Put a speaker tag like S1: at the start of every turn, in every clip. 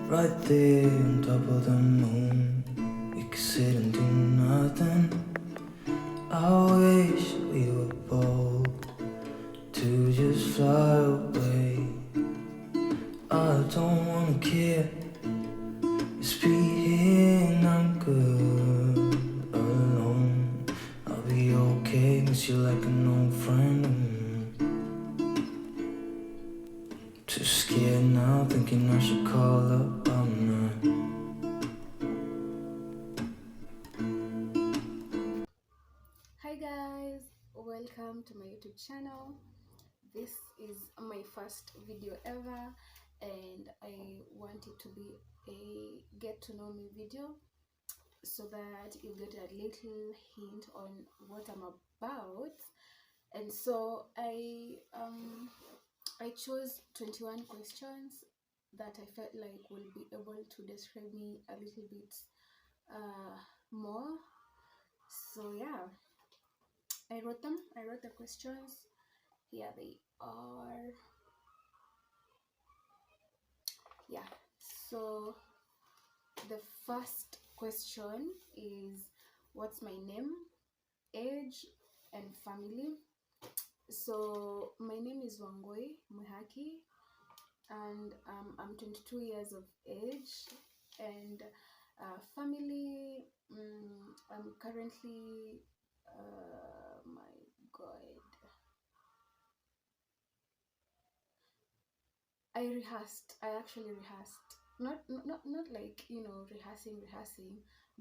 S1: Right there on top of the moon, we could sit and do nothing. I wish we were bold to just fly away. I don't wanna care, just be here and I'm good alone. I'll be okay, miss you like an old friend. Too scared now, thinking I should call up, I'm not.
S2: Hi guys, welcome to my YouTube channel. This is my first video ever and I want it to be a get to know me video so that you get a little hint on what I'm about. And so I chose 21 questions that I felt like will be able to describe me a little bit more. So yeah, I wrote them. I wrote the questions. Here they are. Yeah. So the first question is, what's my name, age, and family? So my name is Wangoi Muhaki, and I'm 22 years of age, and family. I'm currently, my God, I actually rehearsed. Not like, rehearsing,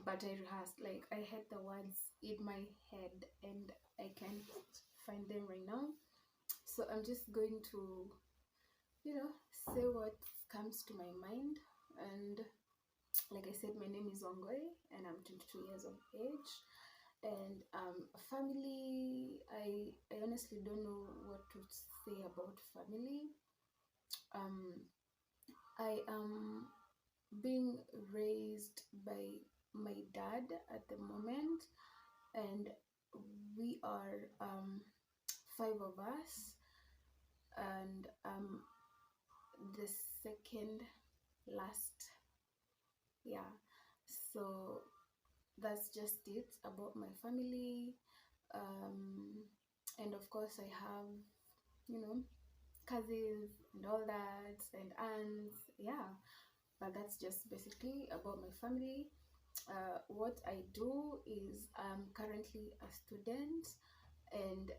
S2: but I rehearsed. Like I had the words in my head and I can't find them right now. So I'm just going to, say what comes to my mind. And like I said, my name is Wangoi and I'm 22 years of age. And family, I honestly don't know what to say about family. Um, I am being raised by my dad at the moment, and we are five of us, and the second last. Yeah, so that's just it about my family. Um, and of course, I have, you know, cousins and all that, and aunts. Yeah, but that's just basically about my family. What I do is I'm currently a student, and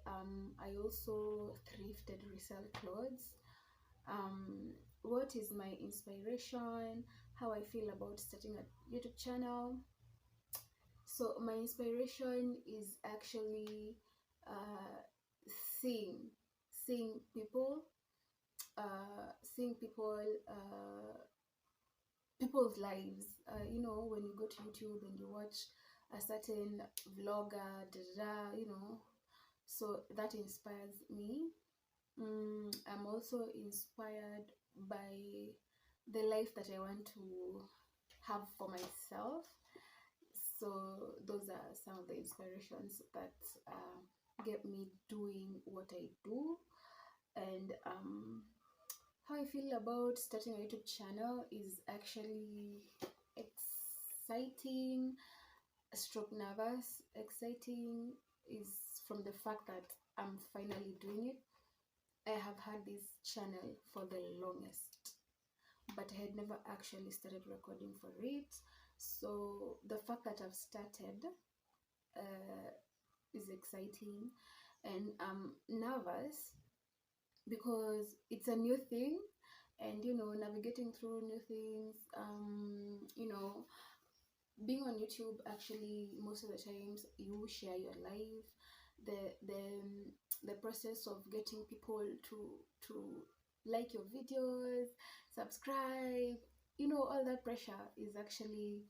S2: I also thrift and resell clothes. What is my inspiration? How I feel about starting a YouTube channel? So my inspiration is actually uh, seeing seeing people, seeing people's lives. When you go to YouTube and you watch a certain vlogger, so that inspires me. I'm also inspired by the life that I want to have for myself. So those are some of the inspirations that get me doing what I do. And how I feel about starting a YouTube channel is actually exciting, stroke nervous. Exciting is from the fact that I'm finally doing it. I have had this channel for the longest, but I had never actually started recording for it. So the fact that I've started uh, is exciting, and I'm nervous because it's a new thing, and navigating through new things. Being on YouTube, actually most of the times you share your life. The process of getting people to like your videos, subscribe, all that pressure is actually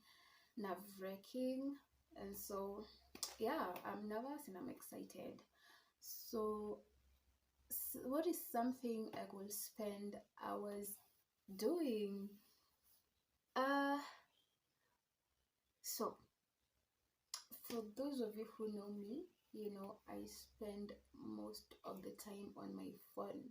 S2: nerve-wracking. And so yeah, I'm nervous and I'm excited. So what is something I will spend hours doing? uh so for those of you who know me, I spend most of the time on my phone.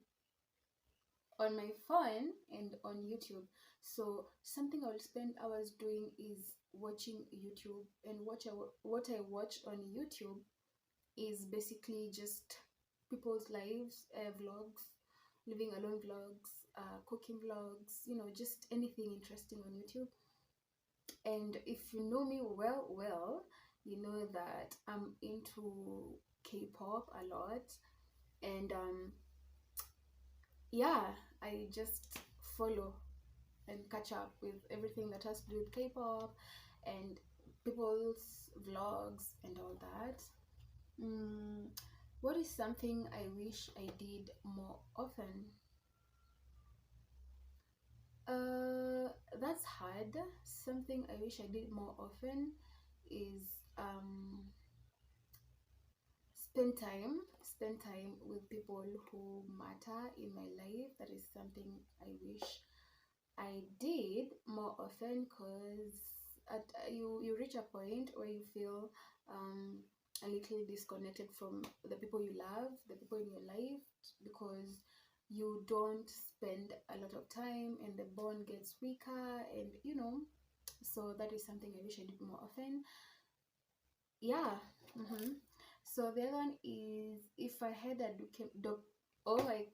S2: on my phone and on YouTube. So something I'll spend hours doing is watching YouTube, and what I watch on YouTube is basically just people's lives, vlogs, living alone vlogs, cooking vlogs, just anything interesting on YouTube. And if you know me well, you know that I'm into K-pop a lot. And yeah, I just follow and catch up with everything that has to do with K-pop and people's vlogs and all that. Mm, what is something I wish I did more often? That's hard. Something I wish I did more often is spend time with people who matter in my life. That is something I wish I did more often, because you reach a point where you feel a little disconnected from the people you love, the people in your life, because you don't spend a lot of time and the bond gets weaker, and so that is something I wish I did more often. Yeah. So the other one is, if I had a oh,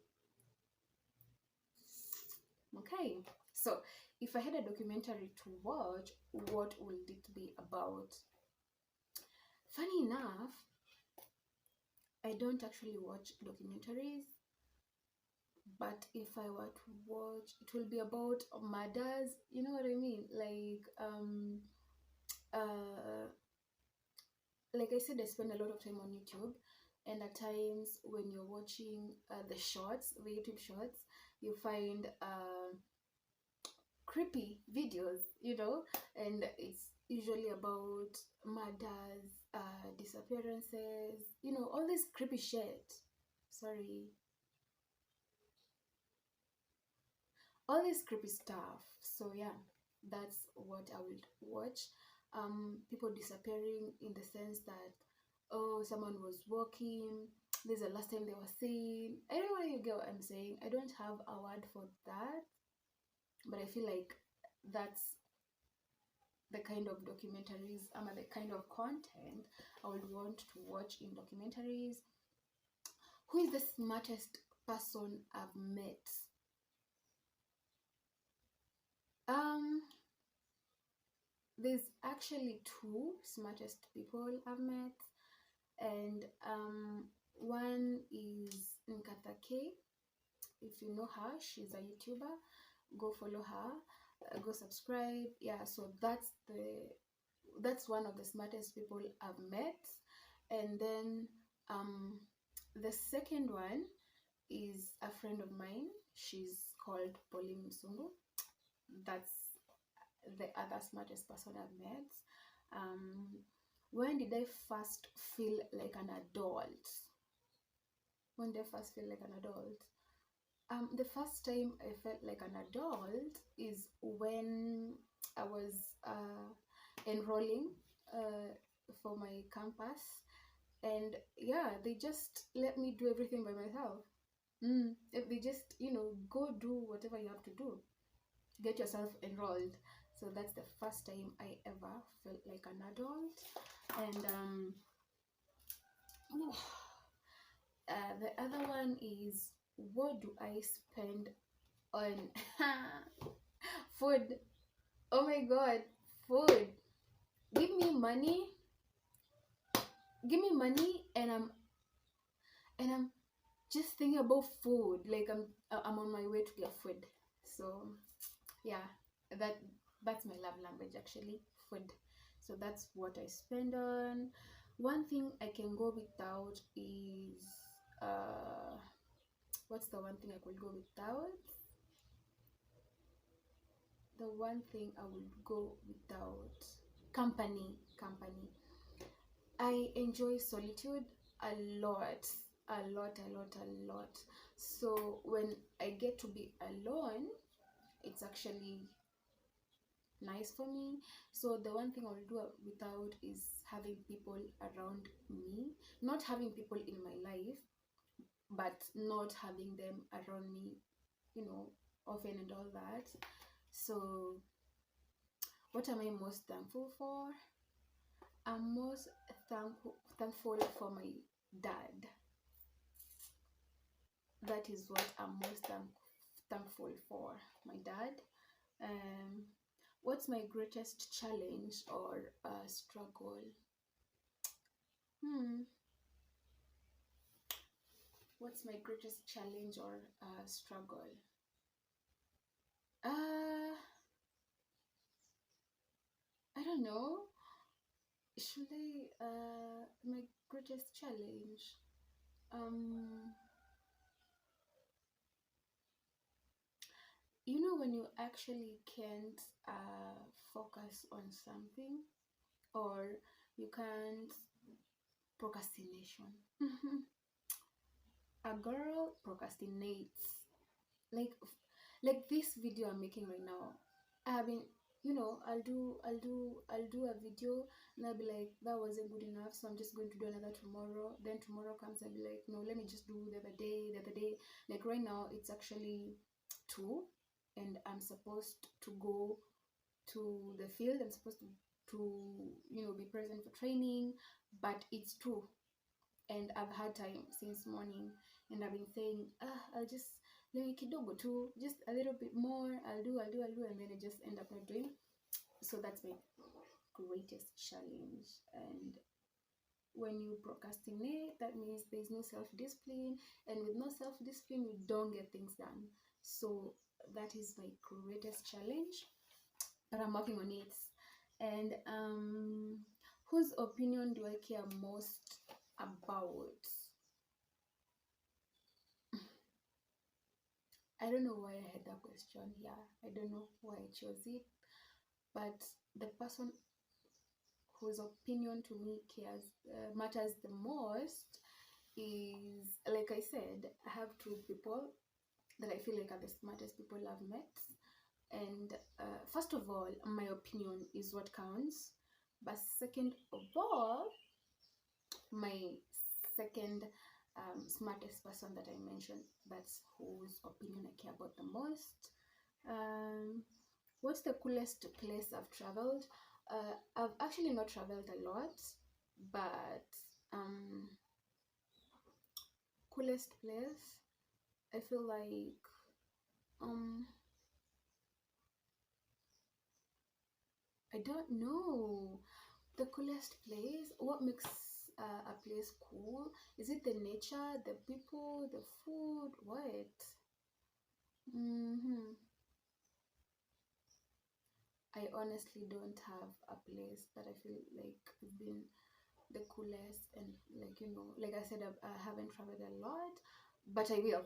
S2: okay. So if I had a documentary to watch, what would it be about? Funny enough, I don't actually watch documentaries, but if I were to watch, it will be about murders. You know what I mean? Uh, like I said, I spend a lot of time on YouTube, and at times when you're watching the YouTube shorts, you find creepy videos, and it's usually about murders, disappearances, all this creepy shit. Sorry, all this creepy stuff. So yeah, that's what I would watch. People disappearing in the sense that, oh, someone was walking. This is the last time they were seen. I don't know if you get what I'm saying. I don't have a word for that, but I feel like that's the kind of documentaries, the kind of content I would want to watch in documentaries. Who is the smartest person I've met? Um, there's actually two smartest people I've met, and one is Nkata K. If you know her, she's a YouTuber. Go follow her. Go subscribe. Yeah, so that's one of the smartest people I've met. And then the second one is a friend of mine. She's called Pauline Musungu. That's the other smartest person I've met. Um, when did I first feel like an adult? When did I first feel like an adult? The first time I felt like an adult is when I was enrolling for my campus, and yeah, they just let me do everything by myself. If they just, go do whatever you have to do, get yourself enrolled. So that's the first time I ever felt like an adult. And the other one is, what do I spend on food? Oh my god, food. Give me money, and I'm just thinking about food. Like I'm on my way to get food. So yeah, that that's my love language, actually, food. So that's what I spend on. One thing I can go without is what's the one thing I could go without? The one thing I would go without, company. I enjoy solitude a lot, a lot. So when I get to be alone, it's actually nice for me. So the one thing I will do without is having people around me, not having people in my life, but not having them around me, often and all that. So what am I most thankful for? I'm most thankful for my dad. That is what I'm most thankful for, my dad. um what's my greatest challenge or struggle? hmm what's my greatest challenge or struggle? uh I don't know. Should I my greatest challenge? um when you actually can't focus on something, or you can't, procrastination. A girl procrastinates, like this video I'm making right now. I have been, I'll do a video, and I'll be like, that wasn't good enough, so I'm just going to do another tomorrow. Then tomorrow comes, I'll be like, no, let me just do the other day. Like right now it's actually 2, and I'm supposed to go to the field. I'm supposed to be present for training, but it's 2, and I've had time since morning, and I've been saying, I'll just let me kidogo too, just a little bit more. I'll do, and then I just end up not doing. So that's my greatest challenge. And when you procrastinate, that means there's no self-discipline, and with no self-discipline, we don't get things done. So that is my greatest challenge, but I'm working on it. And whose opinion do I care most about? I don't know why I had that question. Yeah, I don't know why I chose it, but the person whose opinion to me matters the most is, like I said, I have 2 people that I feel like are the smartest people I've met. And first of all, my opinion is what counts. But second of all, my second smartest person that I mentioned, that's whose opinion I care about the most. Um, what's the coolest place I've traveled? I've actually not traveled a lot, but coolest place, I feel like um I don't know. The coolest place? What makes a place cool? Is it the nature, the people, the food? What? Mm-hmm. I honestly don't have a place that I feel like has been the coolest, and like I said, I haven't traveled a lot, but I will.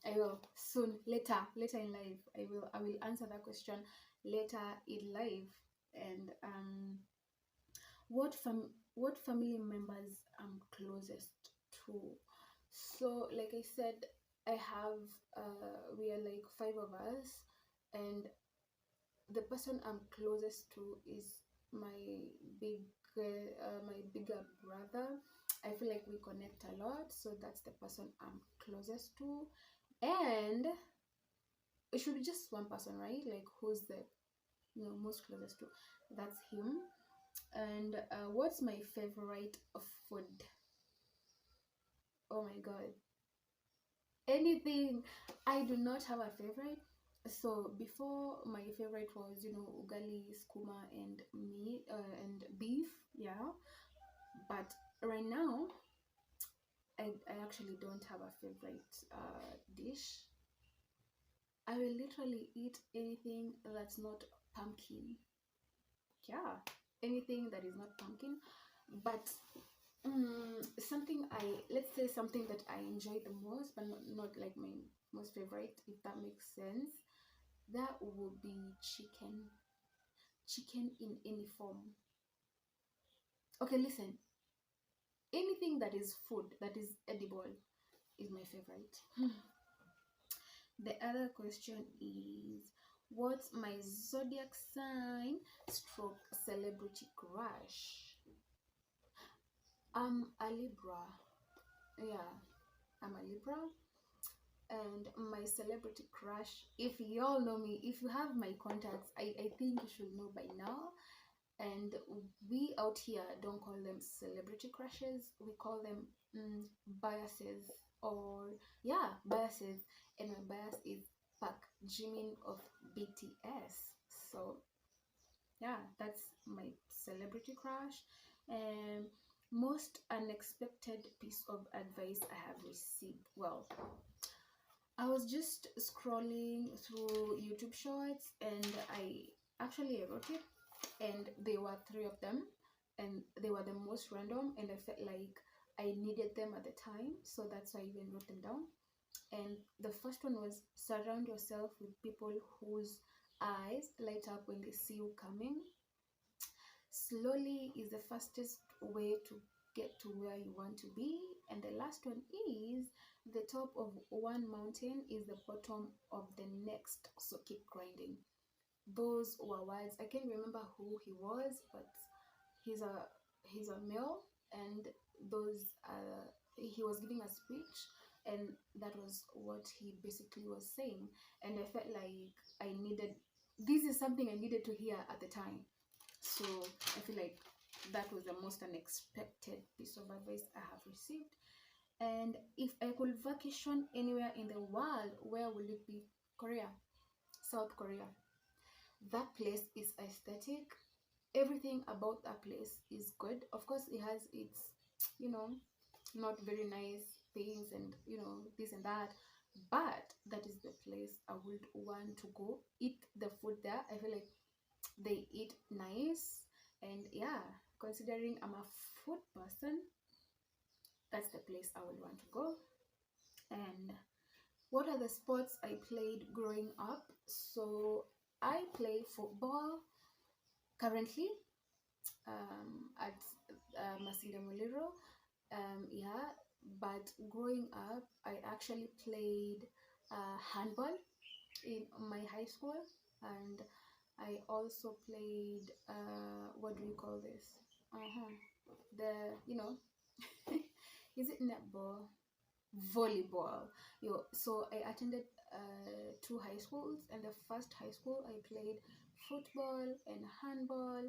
S2: I will soon, later in life. I will answer that question later in life. And what family members I'm closest to? So, like I said, I have we are like 5 of us, and the person I'm closest to is my big my bigger brother. I feel like we connect a lot, so that's the person I'm closest to. And it should be just one person, right? Like who's the most closest to? That's him. And what's my favorite food? Oh my god, anything. I do not have a favorite. So before, my favorite was ugali, skuma, and meat and beef. Yeah, but right now I actually don't have a favorite dish. I will literally eat anything that's not pumpkin. Yeah, anything that is not pumpkin. But something let's say something that I enjoy the most, but not like my most favorite, if that makes sense. That would be chicken. Chicken in any form. Okay, listen. Anything that is food, that is edible, is my favorite. The other question is, what's my zodiac sign stroke celebrity crush? I'm a Libra. Yeah, I'm a Libra. And my celebrity crush, if y'all know me, if you have my contacts, I think you should know by now. And we out here don't call them celebrity crushes, we call them biases, or yeah, biases. And my bias is Park Jimin of BTS. So yeah, that's my celebrity crush. And most unexpected piece of advice I have received, well, I was just scrolling through YouTube shorts, and I actually wrote it, and there were three of them, and they were the most random, and I felt like I needed them at the time, so that's why I even wrote them down. And the first one was, surround yourself with people whose eyes light up when they see you coming. Slowly is the fastest way to get to where you want to be. And the last one is, the top of one mountain is the bottom of the next, so keep grinding. Those were words. I can't remember who he was, but he's a he's a male, and those he was giving a speech, and that was what he basically was saying. And I felt like I needed, this is something I needed to hear at the time. So I feel like that was the most unexpected piece of advice I have received. And if I could vacation anywhere in the world, where would it be? Korea. South Korea. That place is aesthetic. Everything about that place is good. Of course, it has its, you know, not very nice things, and this and that, but that is the place I would want to go eat the food there. I feel like they eat nice, and yeah, considering I'm a food person, that's the place I would want to go. And what are the sports I played growing up? So I play football currently, at Masinde Muliro. Yeah, but growing up, I actually played handball in my high school, and I also played what do you call this? Uh-huh. The is it netball? Volleyball. So I attended two high schools, and the first high school I played football and handball,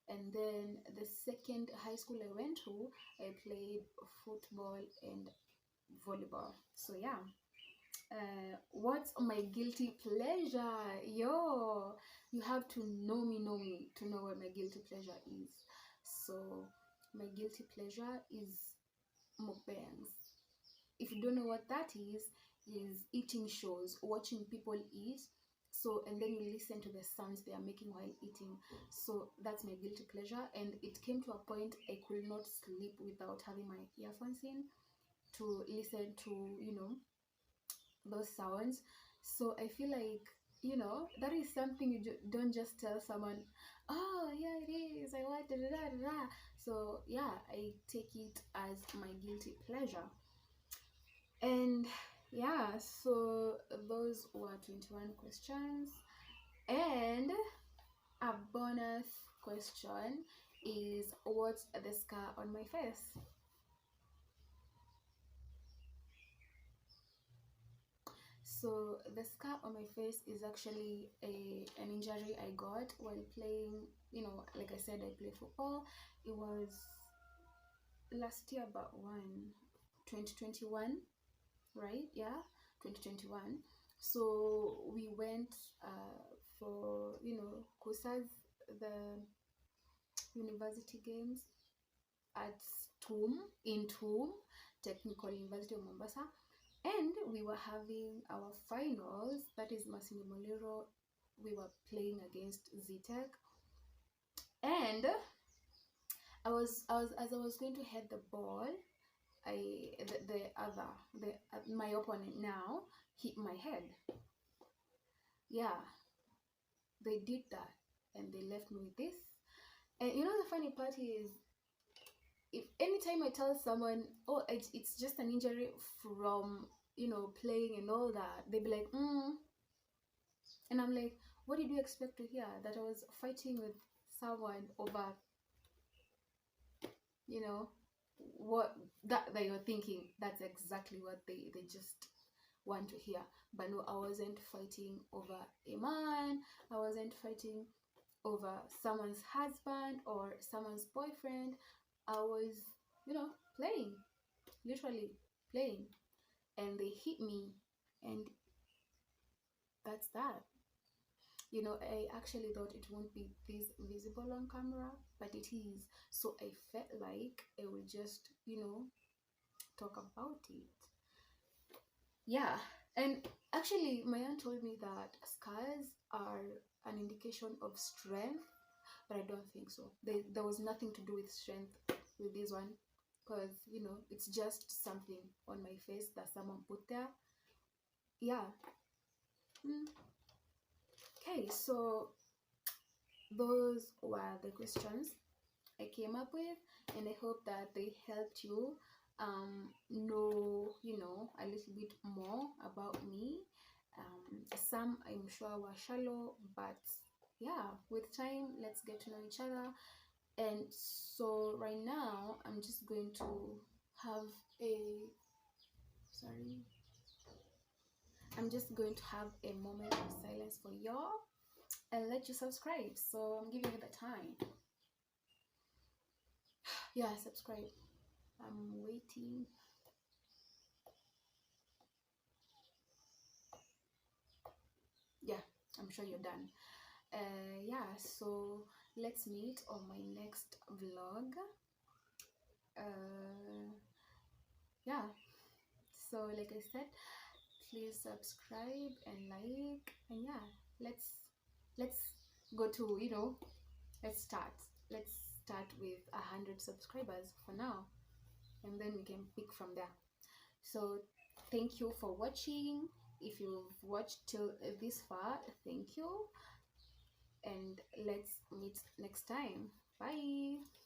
S2: and then the second high school I went to, I played football and volleyball. So yeah, what's my guilty pleasure? Yo, you have to know me to know what my guilty pleasure is. So my guilty pleasure is mukbangs. If you don't know what that is eating shows, watching people eat. So, and then you listen to the sounds they are making while eating. So that's my guilty pleasure, and it came to a point I could not sleep without having my earphones in to listen to those sounds. So I feel like that is something you don't just tell someone, oh yeah, it is, I want da, da, da, da, da. So yeah, I take it as my guilty pleasure. And yeah, so those were 21 questions. And a bonus question is, what's the scar on my face? So the scar on my face is actually an injury I got while playing, like I said, I play football. It was last year, about 2021, right? Yeah, 2021. So we went for kusas, the university games at TUM, Technical University of Mombasa, and we were having our finals, that is Masinde Muliro. We were playing against ZTech, and as I was going to head the ball, my opponent now hit my head. Yeah, they did that, and they left me with this. And the funny part is, if anytime I tell someone, oh, it's just an injury from playing and all that, they be like, and I'm like, what did you expect to hear? That I was fighting with someone over what that you're thinking? That's exactly what they just want to hear. But no, I wasn't fighting over a man. I wasn't fighting over someone's husband or someone's boyfriend. I was, playing, literally playing, and they hit me, and that's that. I actually thought it won't be this visible on camera, but it is. So I felt like I would just, talk about it. Yeah. And actually, my aunt told me that scars are an indication of strength, but I don't think so. There was nothing to do with strength with this one, because, it's just something on my face that someone put there. Yeah. Okay, so those were the questions I came up with, and I hope that they helped you know, a little bit more about me. Some I'm sure were shallow, but yeah, with time, let's get to know each other. And so right now, I'm just going to have a sorry. I'm just going to have a moment of silence for y'all and let you subscribe. So I'm giving you the time. Yeah, subscribe. I'm waiting. Yeah, I'm sure you're done. Yeah, so let's meet on my next vlog. Yeah, so like I said, please subscribe and like, and yeah, let's go to, let's start with 100 subscribers for now, and then we can pick from there. So thank you for watching. If you've watched till this far, thank you, and let's meet next time. Bye.